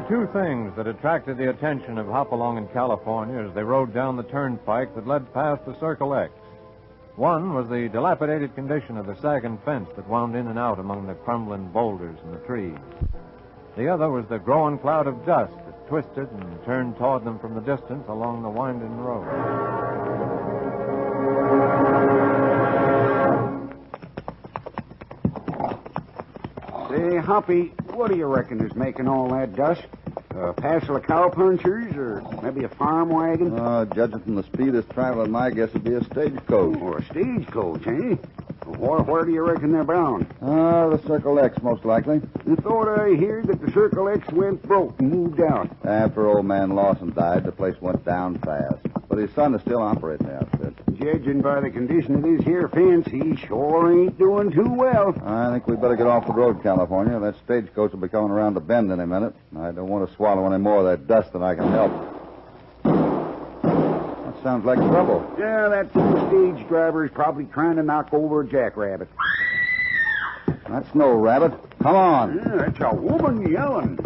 were two things that attracted the attention of Hopalong in California as they rode down the turnpike that led past the Circle X. One was the dilapidated condition of the sagging fence that wound in and out among the crumbling boulders and the trees. The other was the growing cloud of dust that twisted and turned toward them from the distance along the winding road. Say, Hoppy, what do you reckon is making all that dust? A passel of cowpunchers or maybe a farm wagon? Judging from the speed it's traveling, my guess would be a stagecoach. Oh, a stagecoach, eh? Where do you reckon they're bound? The Circle X, most likely. I thought I heard that the Circle X went broke and moved out. After old man Lawson died, the place went down fast. But his son is still operating the outfit. Judging by the condition of this here fence, he sure ain't doing too well. I think we better get off the road, California. That stagecoach will be coming around the bend any minute. I don't want to swallow any more of that dust than I can help. That sounds like trouble. Yeah, that stage driver is probably trying to knock over a jackrabbit. That's no rabbit. Come on. Yeah, that's a woman yelling.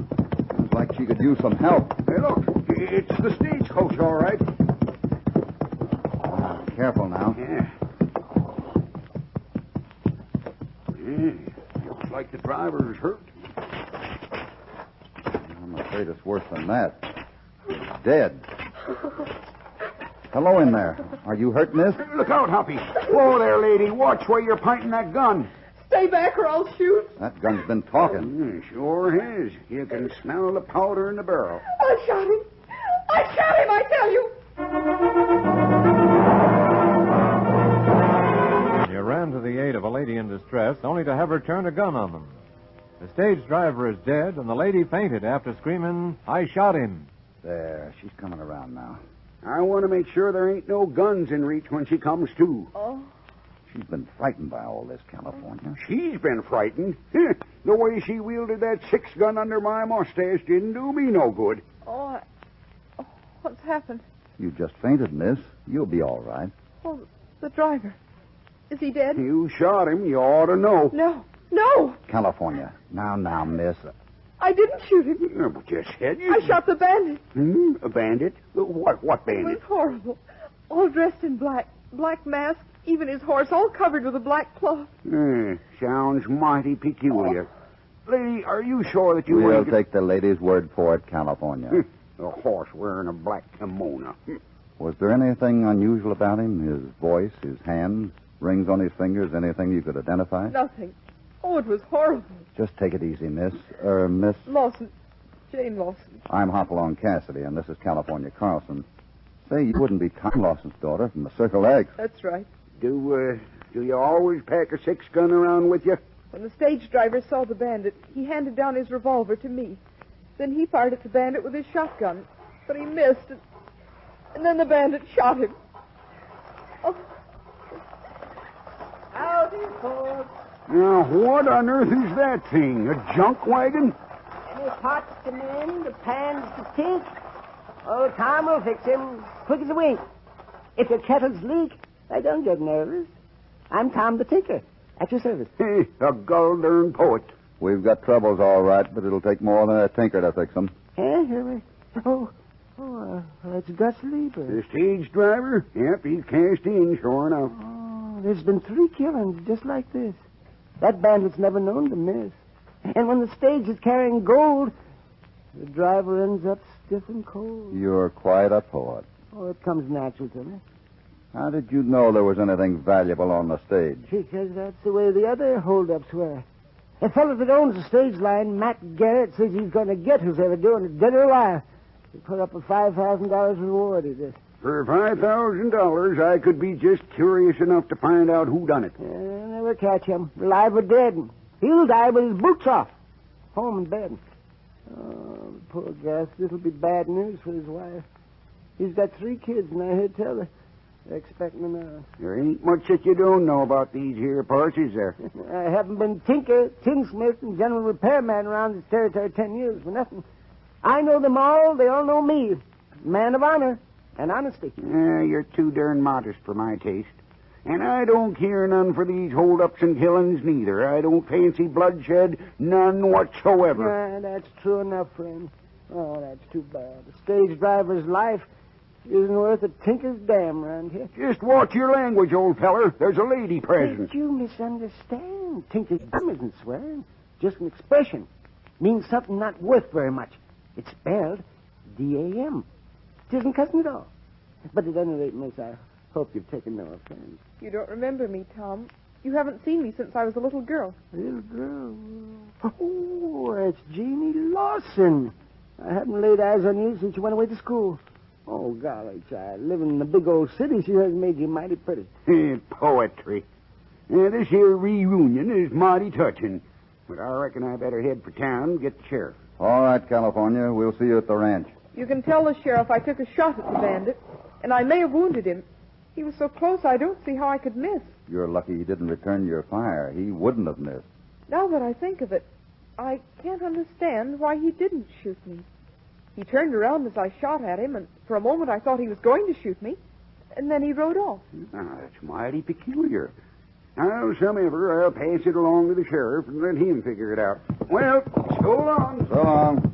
Sounds like she could use some help. Hey, look, it's the stagecoach, all right. Careful now. Yeah. Looks like the driver is hurt. I'm afraid it's worse than that. He's dead. Hello in there. Are you hurt, miss? Look out, Hoppy. Whoa there, lady. Watch where you're pointing that gun. Stay back or I'll shoot. That gun's been talking. Sure has. You can smell the powder in the barrel. I shot him. I tell you. You ran to the aid of a lady in distress, only to have her turn a gun on them. The stage driver is dead, and the lady fainted after screaming, "I shot him." There, she's coming around now. I want to make sure there ain't no guns in reach when she comes to. Oh. She's been frightened by all this, California. She's been frightened. The way she wielded that 6-gun under my mustache didn't do me no good. Oh, what's happened? You just fainted, miss. You'll be all right. Oh, the driver. Is he dead? You shot him. You ought to know. No. California. Now, miss. I didn't shoot him. Yeah, but you said you... I shot the bandit. A bandit? What It bandit? was horrible. All dressed in black. Black mask, even his horse, all covered with a black cloth. Sounds mighty peculiar. Lady, are you sure that you... We'll take the lady's word for it, California. A horse wearing a black kimono. Was there anything unusual about him? His voice, his hands, rings on his fingers, anything you could identify? Nothing. Oh, it was horrible. Just take it easy, miss. Miss... Lawson. Jane Lawson. I'm Hopalong Cassidy, and this is California Carlson. Say, you wouldn't be Tom Lawson's daughter from the Circle X. That's right. Do you always pack a 6-gun around with you? When the stage driver saw the bandit, he handed down his revolver to me. Then he fired at the bandit with his shotgun, but he missed, and then the bandit shot him. Oh. Howdy, folks. Now, what on earth is that thing? A junk wagon? Any pots to mend, the pans to tick? Oh, Tom will fix him, quick as a wink. If your kettles leak, I don't get nervous. I'm Tom the Tinker, at your service. Hey, a gull-darn poet. We've got troubles, all right, but it'll take more than a tinker to fix them. It's Gus Lieber. The stage driver? Yep, he's cashed in, sure enough. Oh, there's been 3 killings just like this. That bandit's never known to miss. And when the stage is carrying gold, the driver ends up stiff and cold. You're quite a poet. Oh, it comes natural to me. How did you know there was anything valuable on the stage? Because that's the way the other holdups were. The fellow that owns the stage line, Matt Garrett, says he's going to get who's ever doing it, dead or alive. He put up a $5,000 reward, he did. For $5,000, I could be just curious enough to find out who done it. Never catch him, alive or dead. He'll die with his boots off, home in bed. Oh, poor Gus, this'll be bad news for his wife. He's got 3 kids, and I heard tell her. They're expecting him now. There ain't much that you don't know about these here parts, is there? I haven't been tinker, tinsmith, and general repairman around this territory 10 years for nothing. I know them all. They all know me. Man of honor and honesty. You're too darn modest for my taste. And I don't care none for these hold-ups and killings, neither. I don't fancy bloodshed, none whatsoever. That's true enough, friend. Oh, that's too bad. A stage driver's life isn't worth a tinker's dam around here. Just watch your language, old feller. There's a lady present. But you misunderstand. Tinker's dam isn't swearing. Just an expression. Means something not worth very much. It's spelled D-A-M. It isn't cussing at all. But at any rate, miss, I hope you've taken no offense. You don't remember me, Tom. You haven't seen me since I was a little girl. Little girl. Oh, that's Jeannie Lawson. I haven't laid eyes on you since you went away to school. Oh, golly, child. Living in the big old city sure has made you mighty pretty. Poetry. This here reunion is mighty touching. But I reckon I better head for town and get the sheriff. All right, California. We'll see you at the ranch. You can tell the sheriff I took a shot at the bandit, and I may have wounded him. He was so close, I don't see how I could miss. You're lucky he didn't return your fire. He wouldn't have missed. Now that I think of it, I can't understand why he didn't shoot me. He turned around as I shot at him, and for a moment I thought he was going to shoot me, and then he rode off. Now, that's mighty peculiar. Howsomever, I'll pass it along to the sheriff and let him figure it out. Well, so long. So long.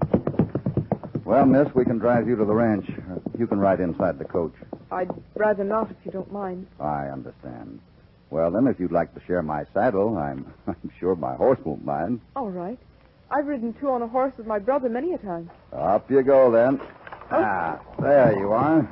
Well, miss, we can drive you to the ranch. You can ride inside the coach. I'd rather not, if you don't mind. I understand. Well, then, if you'd like to share my saddle, I'm sure my horse won't mind. All right. I've ridden two on a horse with my brother many a time. Up you go, then. There you are.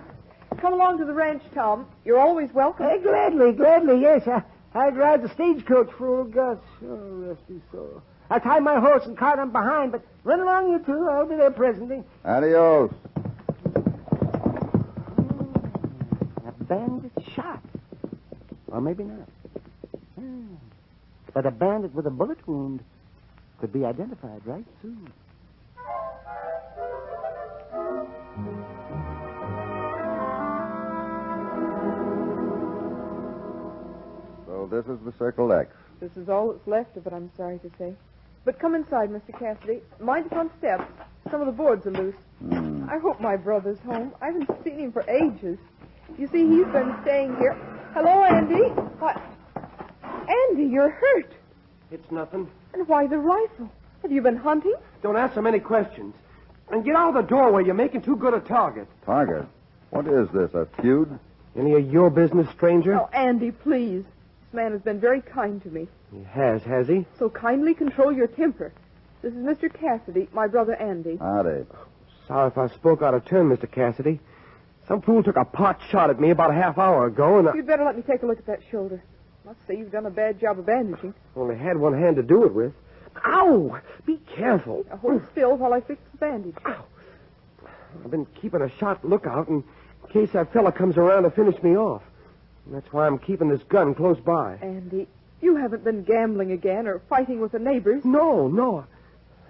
Come along to the ranch, Tom. You're always welcome. Hey, gladly, yes. I'd ride the stagecoach for old Gus. Oh, rest his soul. I'll tie my horse and cart on behind, but run along, you two. I'll be there presently. Adios. A bandit shot. Or maybe not. But a bandit with a bullet wound could be identified right soon. So this is the Circle X. This is all that's left of it, I'm sorry to say. But come inside, Mr. Cassidy. Mind the front steps. Some of the boards are loose. I hope my brother's home. I haven't seen him for ages. You see, he's been staying here. Hello, Andy. What? Andy, you're hurt. It's nothing. And why the rifle? Have you been hunting? Don't ask so many questions. And get out of the doorway. You're making too good a target. Target? What is this, a feud? Any of your business, stranger? Oh, Andy, please. This man has been very kind to me. He has he? So kindly control your temper. This is Mr. Cassidy, my brother Andy. Howdy. Sorry if I spoke out of turn, Mr. Cassidy. Some fool took a pot shot at me about a half hour ago, and You'd better let me take a look at that shoulder. Must say you've done a bad job of bandaging. only had one hand to do it with. Ow! Be careful. Now hold still while I fix the bandage. Ow. I've been keeping a sharp lookout in case that fella comes around to finish me off. And that's why I'm keeping this gun close by. Andy, you haven't been gambling again or fighting with the neighbors. No.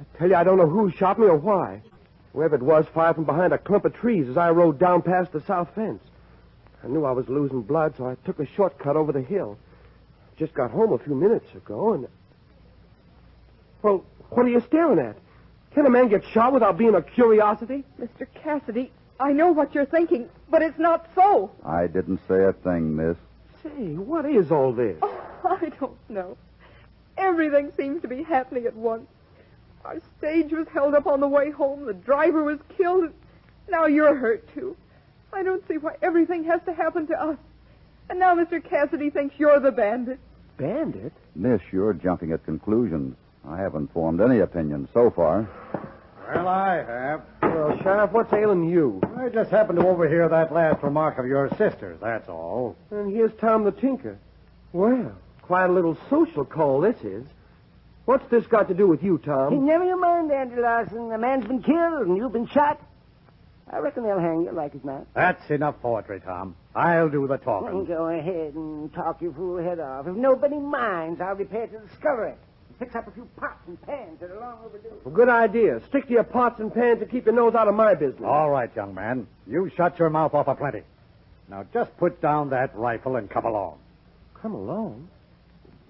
I tell you, I don't know who shot me or why. Whoever it was fired from behind a clump of trees as I rode down past the south fence. I knew I was losing blood, so I took a shortcut over the hill. Just got home a few minutes ago, and... Well, what are you staring at? Can a man get shot without being a curiosity? Mr. Cassidy, I know what you're thinking, but it's not so. I didn't say a thing, miss. Say, what is all this? Oh, I don't know. Everything seems to be happening at once. Our stage was held up on the way home. The driver was killed. And now you're hurt, too. I don't see why everything has to happen to us. And now Mr. Cassidy thinks you're the bandit. Bandit? Miss, you're jumping at conclusions. I haven't formed any opinion so far. Well, I have. Well, Sheriff, what's ailing you? I just happened to overhear that last remark of your sister's, that's all. And here's Tom the Tinker. Well, quite a little social call this is. What's this got to do with you, Hey, Tom? never you mind, Andy Larson. The man's been killed and you've been shot. I reckon they'll hang you like as not. That's enough poetry, Tom. I'll do the talking. Go ahead and talk your fool head off. If nobody minds, I'll repair to the scullery. Fix up a few pots and pans that are long overdue. Well, good idea. Stick to your pots and pans and keep your nose out of my business. All right, young man. You shut your mouth off a plenty. Now, just put down that rifle and come along. Come along?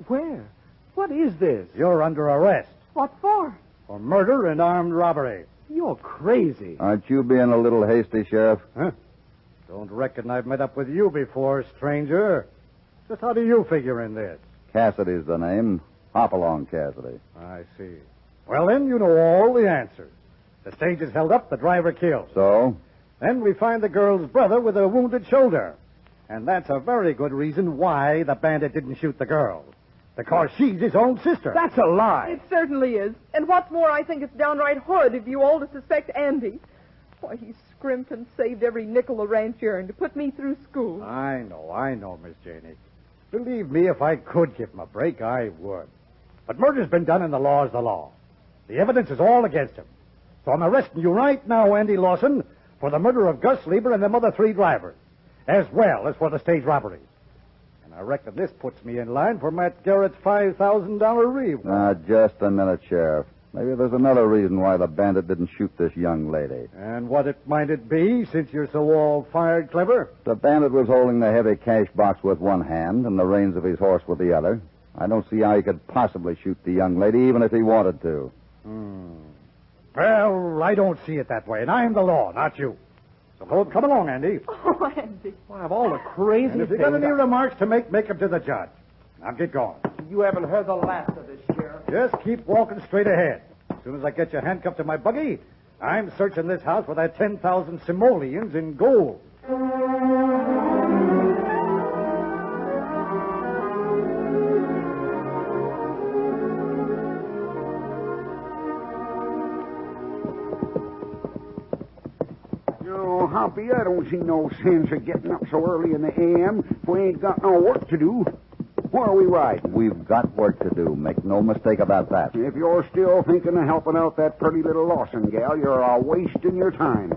Where? What is this? You're under arrest What for? for murder and armed robbery. You're crazy. Aren't you being a little hasty, Sheriff? Huh? Don't reckon I've met up with you before, stranger. Just how do you figure in this? Cassidy's the name. Hopalong Cassidy. I see. Well, then, you know all the answers. The stage is held up, the driver killed. So? Then we find the girl's brother with a wounded shoulder. And that's a very good reason why the bandit didn't shoot the girl. Because she's his own sister. That's a lie. It certainly is. And what's more, I think it's downright horrid of you all to suspect Andy. Why, he scrimped and saved every nickel the ranch earned to put me through school. I know, Miss Janey. Believe me, if I could give him a break, I would. But murder's been done and the law is the law. The evidence is all against him. So I'm arresting you right now, Andy Lawson, for the murder of Gus Lieber and them other 3 drivers, as well as for the stage robberies. And I reckon this puts me in line for Matt Garrett's $5,000 reward. Just a minute, Sheriff. Maybe there's another reason why the bandit didn't shoot this young lady. And what might it be, since you're so all-fired clever? The bandit was holding the heavy cash box with one hand and the reins of his horse with the other. I don't see how he could possibly shoot the young lady, even if he wanted to. Well, I don't see it that way, and I'm the law, not you. So come along, Andy. Oh, Andy. Well, of all the crazy And if you things... got any remarks to make them to the judge. Now get going. You haven't heard the last of this, Sheriff. Just keep walking straight ahead. As soon as I get you handcuffed to my buggy, I'm searching this house for that 10,000 simoleons in gold. Hoppy, I don't see no sense of getting up so early in the a.m. if we ain't got no work to do. Where are we riding? We've got work to do. Make no mistake about that. If you're still thinking of helping out that pretty little Lawson gal, you're wasting your time.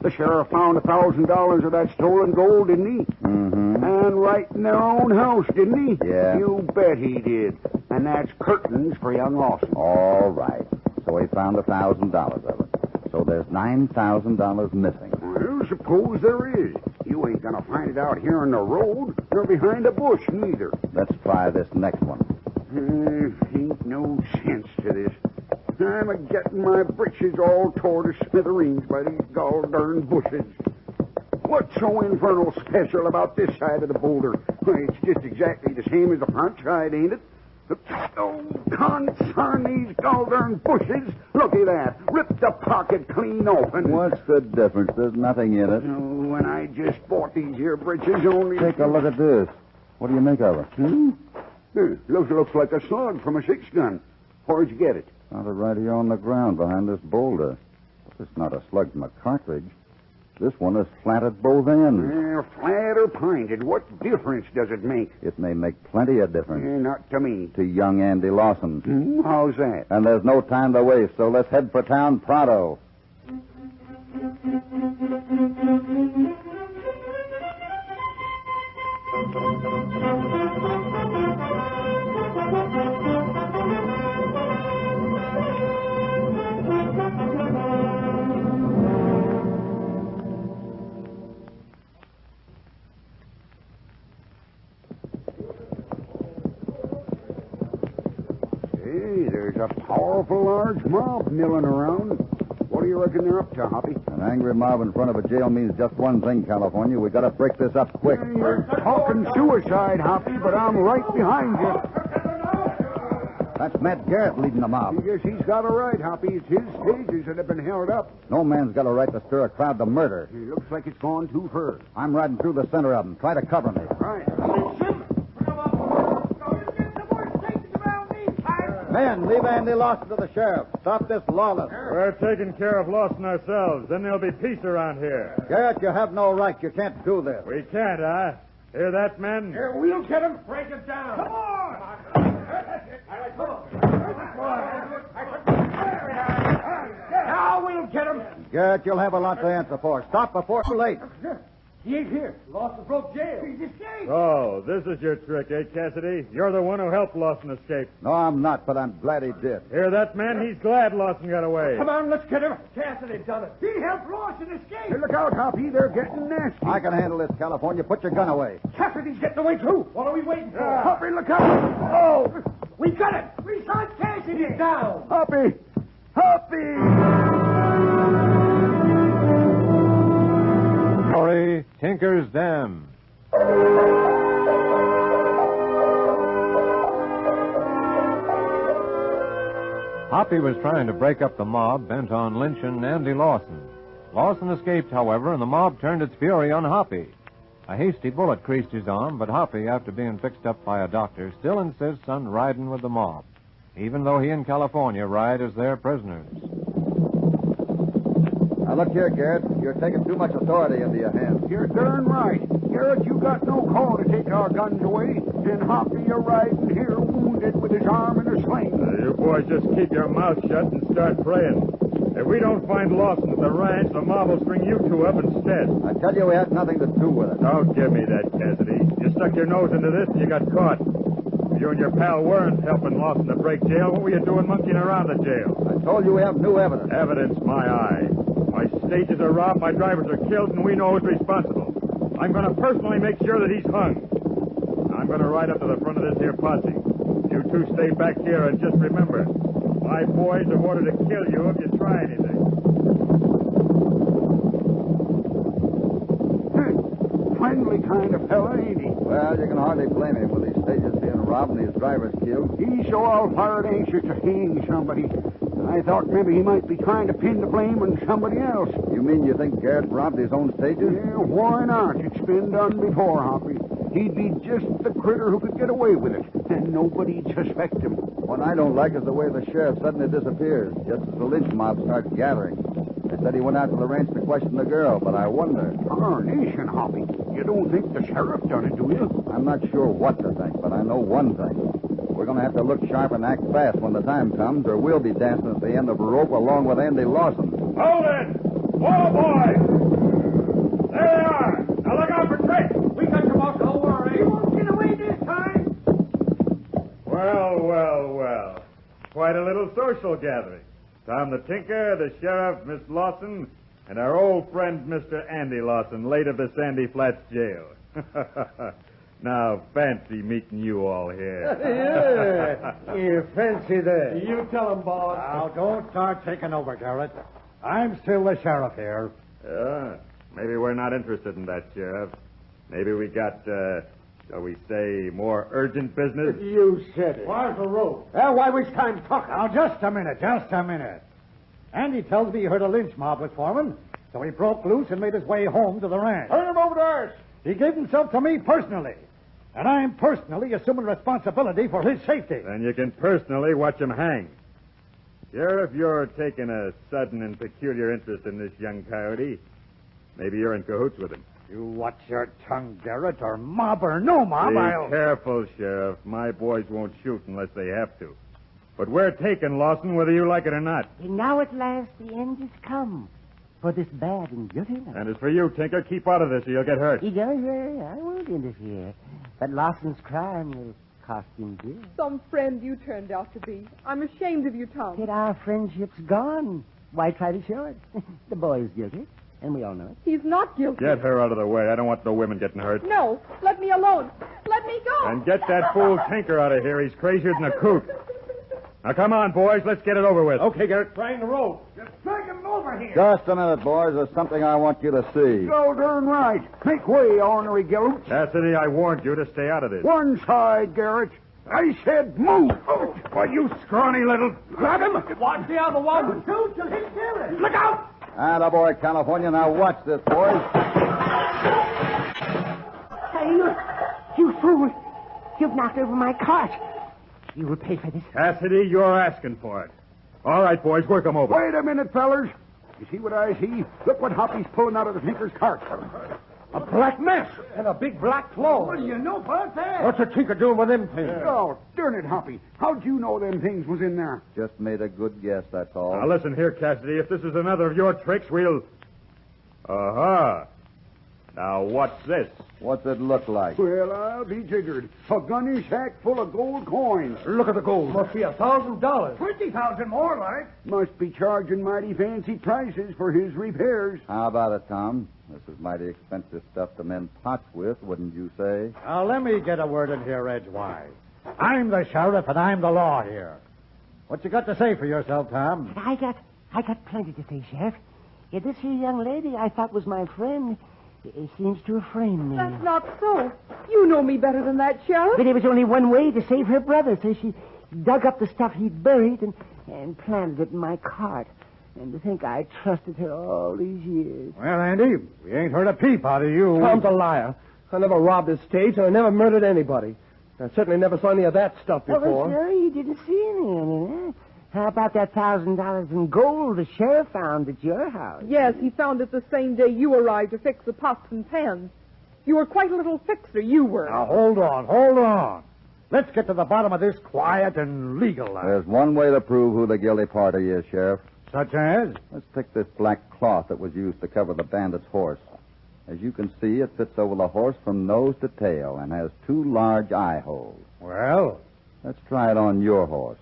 The sheriff found $1,000 of that stolen gold, didn't he? Mm-hmm. And right in their own house, didn't he? Yeah. You bet he did. And that's curtains for young Lawson. All right. So he found $1,000 of it. So there's $9,000 missing. Well, suppose there is. You ain't gonna find it out here on the road, nor behind a bush, neither. Let's try this next one. Ain't no sense to this. I'm a-getting my britches all tore to smithereens by these gall-darn bushes. What's so infernal special about this side of the boulder? Why, it's just exactly the same as the front side, ain't it? Oh, concern these gall-darn bushes. Look at that. Ripped the pocket clean open. What's the difference? There's nothing in it. Oh, when I just bought these here britches only... Take a look at this. What do you make of it? Looks like a slug from a 6-gun. Where'd you get it? Found it right here on the ground behind this boulder. It's not a slug from a cartridge. This one is flat at both ends. Flat or pointed, what difference does it make? It may make plenty of difference. Not to me. To young Andy Lawson. How's that? And there's no time to waste, so let's head for town pronto. There's a powerful large mob milling around. What do you reckon they're up to, Hoppy? An angry mob in front of a jail means just one thing, California. We got to break this up quick. You're talking suicide, Hoppy, but I'm right behind you. That's Matt Garrett leading the mob. Yes, he's got a right, Hoppy. It's his stages that have been held up. No man's got a right to stir a crowd to murder. It looks like it's gone too far. I'm riding through the center of them. Try to cover me. Right. Men, leave Andy Lawson to the sheriff. Stop this lawless. We're taking care of Lawson ourselves. Then there'll be peace around here. Garrett, you have no right. You can't do this. We can't, huh? Hear that, men? Here, we'll get him. Break it down. Come on. Now we'll get him. Garrett, you'll have a lot to answer for. Stop before it's too late. He ain't here. Lawson broke jail. He's escaped. Oh, this is your trick, eh, Cassidy? You're the one who helped Lawson escape. No, I'm not, but I'm glad he did. Hear that, man? He's glad Lawson got away. Come on, let's get him. Cassidy done it. He helped Lawson escape. Hey, look out, Hoppy. They're getting nasty. I can handle this, California. Put your gun away. Cassidy's getting away, too. What are we waiting for? Hoppy, look out. Oh, We got him. We shot Cassidy down. Hoppy. Hoppy. Story, Tinker's Dam. Hoppy was trying to break up the mob bent on lynching Andy Lawson. Lawson escaped, however, and the mob turned its fury on Hoppy. A hasty bullet creased his arm, but Hoppy, after being fixed up by a doctor, still insists on riding with the mob, even though he and California ride as their prisoners. Now, look here, Garrett. You're taking too much authority into your hands. You're darn right. Garrett, you got no call to take our guns away. And Hoppy, you're riding here wounded with his arm in a sling. You boys just keep your mouth shut and start praying. If we don't find Lawson at the ranch, the mob will string you two up instead. I tell you, we had nothing to do with it. Don't give me that, Cassidy. You stuck your nose into this and you got caught. If you and your pal weren't helping Lawson to break jail, what were you doing monkeying around the jail? I told you we have new evidence. Evidence, my eye. My stages are robbed, my drivers are killed, and we know who's responsible. I'm going to personally make sure that he's hung. I'm going to ride up to the front of this here posse. You two stay back here and just remember, my boys have ordered to kill you if you try anything. Friendly kind of fella, ain't he? Well, you can hardly blame him with these stages being robbed and his drivers killed. He's so all-fired anxious to hang somebody. I thought maybe he might be trying to pin the blame on somebody else. You mean you think Garrett robbed his own stages? Yeah, why not? It's been done before, Hoppy. He'd be just the critter who could get away with it, and nobody'd suspect him. What I don't like is the way the sheriff suddenly disappears, just as the lynch mob starts gathering. They said he went out to the ranch to question the girl, but I wonder. Darnation, Hoppy. You don't think the sheriff done it, do you? I'm not sure what to think, but I know one thing. We're going to have to look sharp and act fast when the time comes, or we'll be dancing at the end of a rope along with Andy Lawson. Hold it! Whoa, boys! There they are! Now look out for tricks! We got you off, don't worry. You won't get away this time. Well, well, well. Quite a little social gathering. Tom the Tinker, the sheriff, Miss Lawson, and our old friend, Mr. Andy Lawson, late of the Sandy Flats jail. Now, fancy meeting you all here. Yeah, you fancy that. You tell him, boss. Now, don't start taking over, Garrett. I'm still the sheriff here. Maybe we're not interested in that, Sheriff. Maybe we got, shall we say, more urgent business? You said it. Where's the rope? Well, why waste time talking? Now, just a minute. Andy tells me he heard a lynch mob was forming, so he broke loose and made his way home to the ranch. Turn him over to us. He gave himself to me personally, and I'm personally assuming responsibility for his safety. Then you can personally watch him hang. Sheriff, you're taking a sudden and peculiar interest in this young coyote. Maybe you're in cahoots with him. You watch your tongue, Garrett, or mob or no mob, Be careful, Sheriff. My boys won't shoot unless they have to. But we're taking Lawson whether you like it or not. And now at last the end has come for this bad and guilty man. And as for you, Tinker, keep out of this or you'll get hurt. He goes, I won't interfere. But Lawson's crime will cost him dear. Some friend you turned out to be. I'm ashamed of you, Tom. Yet our friendship's gone. Why try to show it? The boy's guilty, and we all know it. He's not guilty. Get her out of the way. I don't want no women getting hurt. No, let me alone. Let me go. And get that fool Tinker out of here. He's crazier than a coot. Now, come on, boys. Let's get it over with. Okay, Garrett, trying the rope. Just drag him over here. Just a minute, boys. There's something I want you to see. So darn right. Make way, ornery galoot. Cassidy, I warned you to stay out of this. One side, Garrett. I said move. Why, you scrawny little... Grab him. Watch the other one. Shoot till he kill it. Look out. Attaboy, California. Now watch this, boys. Hey, you fool. You've knocked over my cart. You will pay for this. Cassidy, you're asking for it. All right, boys, work them over. Wait a minute, fellers. You see what I see? Look what Hoppy's pulling out of the Tinker's cart. A black mess and a big black claw. What do you know about that? What's the tinker doing with them things? Oh, darn it, Hoppy. How'd you know them things was in there? Just made a good guess, that's all. Now, listen here, Cassidy. If this is another of your tricks, we'll... Uh-huh. Now, what's this? What's it look like? Well, I'll be jiggered. A gunny sack full of gold coins. Look at the gold. Must be $1,000. 20,000 more, like. Must be charging mighty fancy prices for his repairs. How about it, Tom? This is mighty expensive stuff to mend pots with, wouldn't you say? Now, let me get a word in here edgewise. I'm the sheriff, and I'm the law here. What you got to say for yourself, Tom? I got plenty to say, Sheriff. Yeah, this here young lady I thought was my friend seems to have framed me. That's not so. You know me better than that, Sheriff. But there was only one way to save her brother, so she dug up the stuff he'd buried and and planted it in my cart. And to think I trusted her all these years. Well, Andy, we ain't heard a peep out of you. Tom's a liar. I never robbed his stage, and I never murdered anybody. I certainly never saw any of that stuff before. Oh, sure, you didn't see any. How about that $1,000 in gold the sheriff found at your house? Yes, he found it the same day you arrived to fix the pots and pans. You were quite a little fixer, you were. Now, hold on. Let's get to the bottom of this quiet and legal life. There's one way to prove who the guilty party is, Sheriff. Such as? Let's take this black cloth that was used to cover the bandit's horse. As you can see, it fits over the horse from nose to tail and has 2 large eye holes. Well? Let's try it on your horse.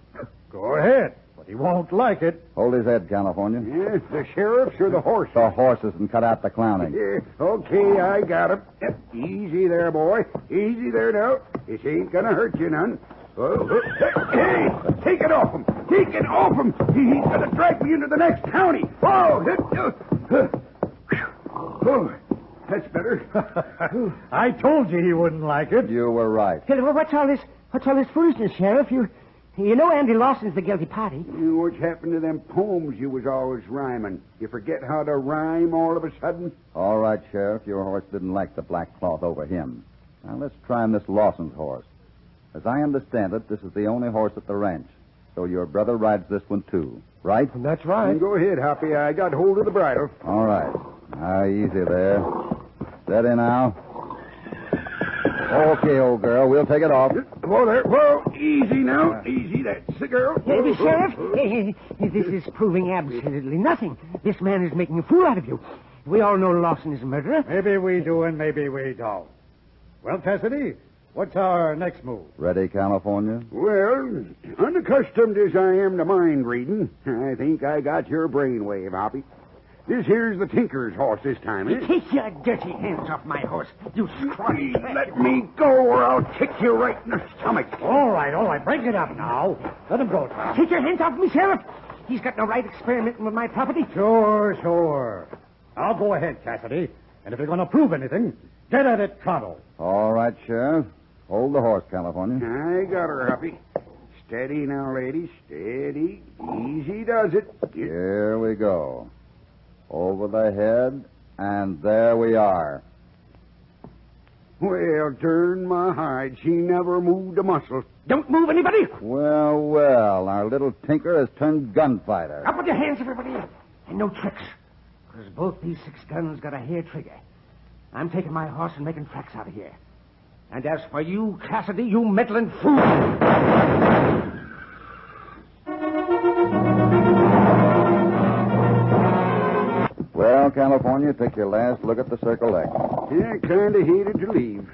Go ahead, but he won't like it. Hold his head, California. Yes, the sheriff's or the horse? The horses and cut out the clowning. Yeah, okay, I got him. Yep, easy there, boy. Easy there now. This ain't gonna hurt you none. Oh, hey, take it off him. Take it off him. He's gonna drag me into the next county. Oh, that's better. I told you he wouldn't like it. You were right. Hey, what's all this foolishness, Sheriff? You know Andy Lawson's the guilty party. What's happened to them poems you was always rhyming? You forget how to rhyme all of a sudden? All right, Sheriff. Your horse didn't like the black cloth over him. Now, let's try Miss Lawson's horse. As I understand it, this is the only horse at the ranch. So your brother rides this one, too, right? That's right. Go ahead, Hoppy. I got hold of the bridle. All right. Now, easy there. Steady now. Okay, old girl. We'll take it off. Whoa there. Whoa, easy now. Easy. That's the girl. Hey, Sheriff, this is proving absolutely nothing. This man is making a fool out of you. We all know Lawson is a murderer. Maybe we do and maybe we don't. Well, Cassidy, what's our next move? Ready, California? Well, unaccustomed as I am to mind reading, I think I got your brainwave, Hoppy. This here's the tinker's horse this time, eh? Take your dirty hands off my horse, you scrawny Please let me go or I'll kick you right in the stomach. All right. Break it up now. Let him go, Tom. Take your hands off me, Sheriff. He's got no right experimenting with my property. Sure. I'll go ahead, Cassidy. And if you're going to prove anything, get at it pronto. All right, Sheriff. Hold the horse, California. I got her, Hoppy. Steady now, lady. Steady. Easy does it. Here we go. Over the head, and there we are. Well, turn my hide. She never moved a muscle. Don't move, anybody. Well, our little tinker has turned gunfighter. Up with your hands, everybody. And no tricks. Because both these 6 guns got a hair trigger. I'm taking my horse and making tracks out of here. And as for you, Cassidy, you meddling fool... Well, California, take your last look at the Circle X. Yeah, kind of hated to leave.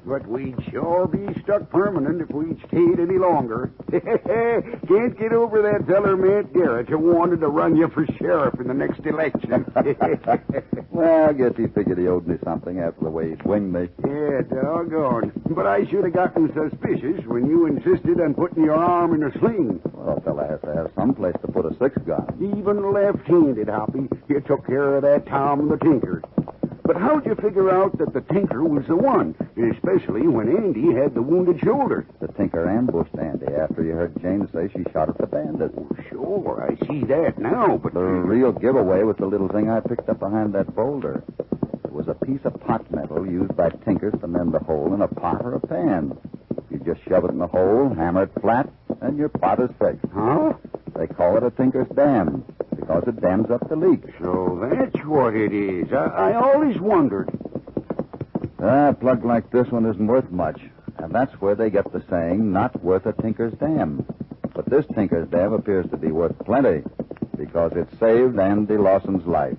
But we'd sure be stuck permanent if we'd stayed any longer. Can't get over that feller, Matt Garrett, who wanted to run you for sheriff in the next election. Well, I guess he figured he owed me something after the way he winged me. Yeah, doggone. But I should have gotten suspicious when you insisted on putting your arm in a sling. Well, a fella has to have some place to put a 6-gun. Even left-handed, Hoppy, you took care of that Tom the Tinker. But how'd you figure out that the Tinker was the one, especially when Andy had the wounded shoulder? The Tinker ambushed Andy after you heard Jane say she shot at the bandit. Oh, sure, I see that now, but... The real giveaway was the little thing I picked up behind that boulder. It was a piece of pot metal used by tinkers to mend the hole in a pot or a pan. You just shove it in the hole, hammer it flat, and your pot is fixed. Huh? They call it a tinker's dam because it dams up the leak. So that's what it is. I always wondered. A plug like this one isn't worth much, and that's where they get the saying, not worth a tinker's dam. But this tinker's dam appears to be worth plenty because it saved Andy Lawson's life.